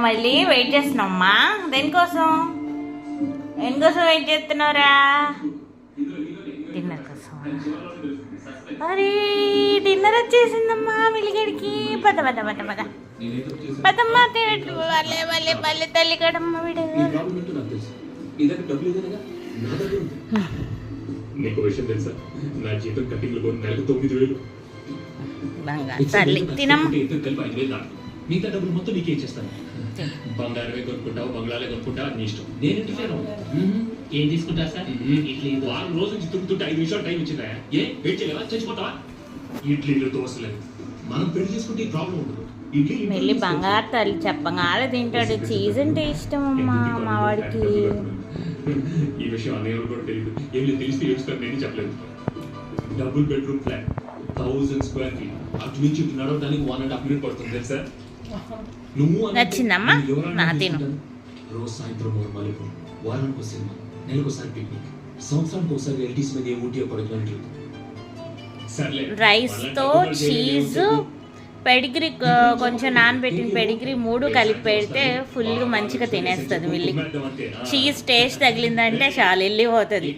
మళ్ళీ వెయిట్ చేస్తున్నామ్మా. దేనికోసం వెయిట్ చేస్తున్నారా? డిన్నర్ కోసం. అరే డిన్నర్ వచ్చేసిందమ్మా మిలిగడికి. పద పద పద పద పదమ్మా. వాళ్ళే వాళ్ళే వాళ్ళే తల్లి కడమ్మ వీడు. తల్లి తినమ్మా. మిగతా డబ్బులు మొత్తం నీకే ఇచ్చేస్తాను. బంగారమే కొనుక్కుంటావు, బంగ్లాలే కొనుక్కుంటావు, నీ ఇష్టం. నేను ఏం తీసుకుంటా సార్? ఇడ్లీ 6 రోజుల నుంచి తుడుతుంటే 5 నిమిషాలు టైం ఇచ్చిందా? వెయిట్ చేయలేవా? చచ్చిపోతావా? ఇడ్లీలు దోశలేదు. మనం పెళ్లి చేసుకుంటే ఈ ప్రాబ్లం ఉండదు. మళ్ళీ బంగారు తల్లి చెప్పగానే తింటాడు. చీజ్ అంటే ఇష్టం అమ్మా మా వాడికి. ఈ విషయం అన్నయ్య కూడా తెలియదు. ఏం లేదు, తెలిస్తే ఏడుస్తారు. నేను చెప్పలేదు. Double bedroom flat, 1000 square feet. అటు నుంచి ఇటు నడవడానికి 1.5 minute పడుతుంది తెలుసా? నువ్వు నచ్చిందమ్మా? నా తిను. రోజు సాయంత్రం మలుపు, వారానికి ఒక సినిమా, నెలకోసారి పిక్నిక్, సంవత్సరానికి ఒకసారి ఎల్టీస్ మీద ఊటీ పడుతున్నట్లు. రైస్ తో చీజ్ పెడిగ్రీ, కొంచెం నానబెట్టిన పెడిగ్రీ 3 కలిపి పెడితే ఫుల్గా మంచిగా తినేస్తుంది. మిల్లి చీజ్ టేస్ట్ తగిలిందంటే చాలు వెళ్ళిపోతుంది.